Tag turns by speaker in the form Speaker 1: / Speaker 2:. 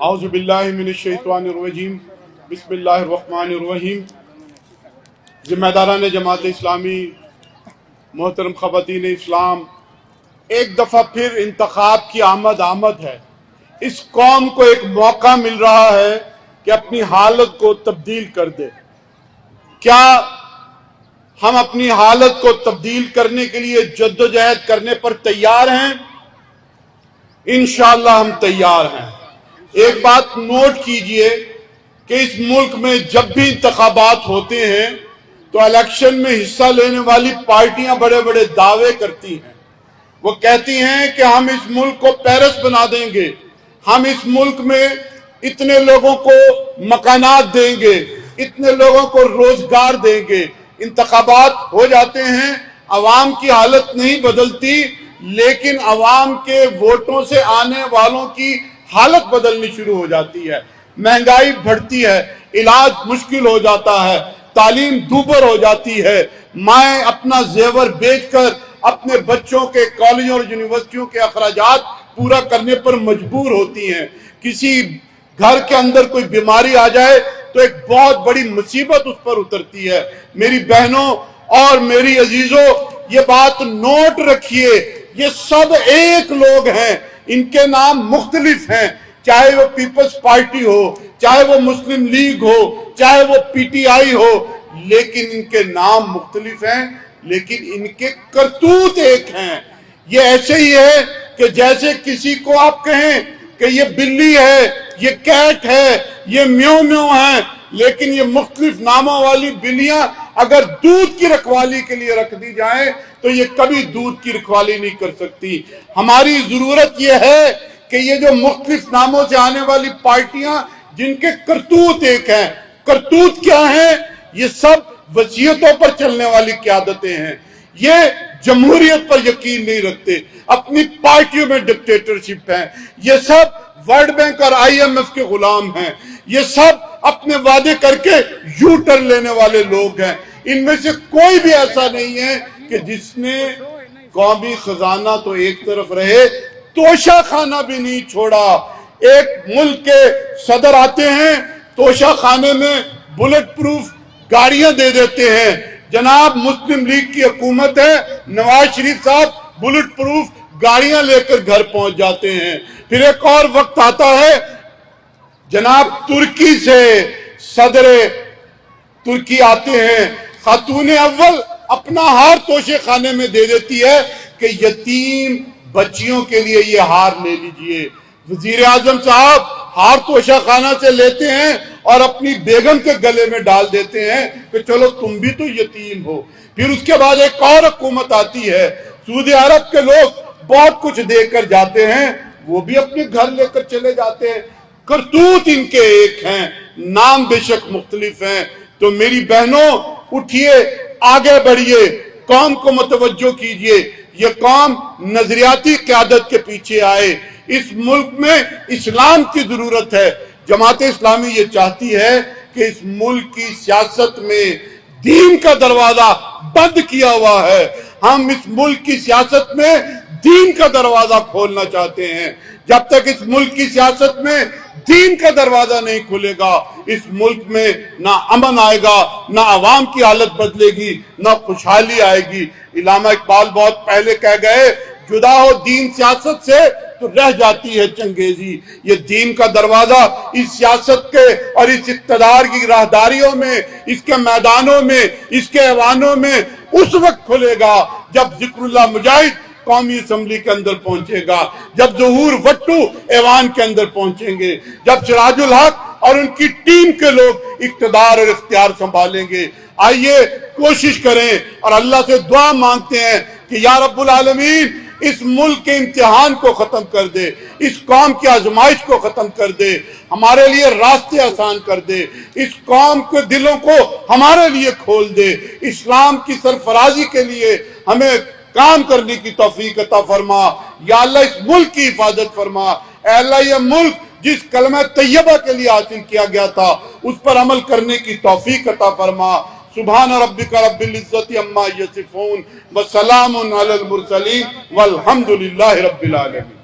Speaker 1: اعوذ باللہ من الشیطان الرجیم بسم اللہ الرحمن الرحیم۔ ذمہ داران جماعت اسلامی، محترم خواتین اسلام، ایک دفعہ پھر انتخاب کی آمد ہے۔ اس قوم کو ایک موقع مل رہا ہے کہ اپنی حالت کو تبدیل کر دے۔ کیا ہم اپنی حالت کو تبدیل کرنے کے لیے جدوجہد کرنے پر تیار ہیں؟ انشاءاللہ ہم تیار ہیں۔ ایک بات نوٹ کیجئے کہ اس ملک میں جب بھی انتخابات ہوتے ہیں تو الیکشن میں حصہ لینے والی پارٹیاں بڑے بڑے دعوے کرتی ہیں۔ وہ کہتی ہیں کہ ہم اس ملک کو پیرس بنا دیں گے، ہم اس ملک میں اتنے لوگوں کو مکانات دیں گے، اتنے لوگوں کو روزگار دیں گے۔ انتخابات ہو جاتے ہیں، عوام کی حالت نہیں بدلتی، لیکن عوام کے ووٹوں سے آنے والوں کی حالت بدلنی شروع ہو جاتی ہے۔ مہنگائی بڑھتی ہے، علاج مشکل ہو جاتا ہے، تعلیم دوبر ہو جاتی ہے، مائیں اپنا زیور بیچ کر اپنے بچوں کے کالجوں اور یونیورسٹیوں کے اخراجات پورا کرنے پر مجبور ہوتی ہیں۔ کسی گھر کے اندر کوئی بیماری آ جائے تو ایک بہت بڑی مصیبت اس پر اترتی ہے۔ میری بہنوں اور میری عزیزوں، یہ بات نوٹ رکھیے، یہ سب ایک لوگ ہیں، ان کے نام مختلف ہیں، چاہے وہ پیپلز پارٹی ہو، چاہے وہ مسلم لیگ ہو، چاہے وہ پی ٹی آئی ہو، لیکن ان کے نام مختلف ہیں، لیکن ان کے کرتوت ایک ہیں۔ یہ ایسے ہی ہے کہ جیسے کسی کو آپ کہیں کہ یہ بلی ہے، یہ کیٹ ہے، یہ میو میو ہے، لیکن یہ مختلف ناموں والی بلیاں اگر دودھ کی رکھوالی کے لیے رکھ دی جائیں تو یہ کبھی دودھ کی رکھوالی نہیں کر سکتی۔ ہماری ضرورت یہ ہے کہ یہ جو مختلف ناموں سے آنے والی پارٹیاں جن کے کرتوت ایک ہیں، کرتوت کیا ہیں؟ یہ سب وصیتوں پر چلنے والی قیادتیں ہیں، یہ جمہوریت پر یقین نہیں رکھتے، اپنی پارٹیوں میں ڈکٹیٹرشپ ہیں، یہ سب ورلڈ بینک اور آئی ایم ایف کے غلام ہیں، یہ سب اپنے وعدے کر کے یو ٹرن لینے والے لوگ ہیں۔ ان میں سے کوئی بھی ایسا نہیں ہے کہ جس نے قومی خزانہ تو ایک طرف رہے، توشہ خانہ بھی نہیں چھوڑا۔ ایک ملک کے صدر آتے ہیں، توشہ خانے میں بلٹ پروف گاڑیاں دے دیتے ہیں۔ جناب مسلم لیگ کی حکومت ہے، نواز شریف صاحب بلٹ پروف گاڑیاں لے کر گھر پہنچ جاتے ہیں۔ پھر ایک اور وقت آتا ہے، جناب ترکی سے صدر ترکی آتے ہیں، خاتون اول اپنا ہار توشے خانے میں دے دیتی ہے کہ یتیم بچیوں کے لیے یہ ہار لے لیجئے۔ وزیر اعظم صاحب ہار توشہ خانہ سے لیتے ہیں اور اپنی بیگم کے گلے میں ڈال دیتے ہیں کہ چلو تم بھی تو یتیم ہو۔ پھر اس کے بعد ایک اور حکومت آتی ہے، سعودی عرب کے لوگ بہت کچھ دے کر جاتے ہیں، وہ بھی اپنے گھر لے کر چلے جاتے ہیں۔ کرتوت ان کے ایک ہیں، نام بے شک مختلف ہیں۔ تو میری بہنوں اٹھیے، آگے بڑھیے، قوم کو متوجہ کیجئے۔ یہ قوم نظریاتی قیادت کے پیچھے آئے۔ اس ملک میں اسلام کی ضرورت ہے۔ جماعت اسلامی یہ چاہتی ہے کہ اس ملک کی سیاست میں دین کا دروازہ بند کیا ہوا ہے، ہم اس ملک کی سیاست میں دین کا دروازہ کھولنا چاہتے ہیں۔ جب تک اس ملک کی سیاست میں دین کا دروازہ نہیں کھلے گا، اس ملک میں نہ امن آئے گا، نہ عوام کی حالت بدلے گی، نہ خوشحالی آئے گی۔ علامہ اقبال بہت پہلے کہہ گئے، جدا ہو دین سیاست سے تو رہ جاتی ہے چنگیزی۔ یہ دین کا دروازہ اس سیاست کے اور اس اقتدار کی راہداریوں میں، اس کے میدانوں میں، اس کے ایوانوں میں اس وقت کھلے گا جب ذکر اللہ مجاہد قومی اسمبلی کے اندر پہنچے گا، جب ظہور وٹو ایوان کے اندر پہنچیں گے، جب سراج الحق اور ان کی ٹیم کے لوگ اقتدار اور اختیار سنبھالیں گے۔ آئیے کوشش کریں اور اللہ سے دعا مانگتے ہیں کہ یا رب العالمین اس ملک کے امتحان کو ختم کر دے، اس قوم کی آزمائش کو ختم کر دے، ہمارے لیے راستے آسان کر دے، اس قوم کے دلوں کو ہمارے لیے کھول دے، اسلام کی سرفرازی کے لیے ہمیں کام کرنے کی توفیق عطا فرما۔ یا اللہ اس ملک کی حفاظت فرما۔ اے اللہ یہ ملک جس کلمہ طیبہ کے لیے حاصل کیا گیا تھا اس پر عمل کرنے کی توفیق عطا فرما۔ سبحان ربک رب العزت عما یصفون وسلام علی المرسلین والحمد للہ رب العالمین۔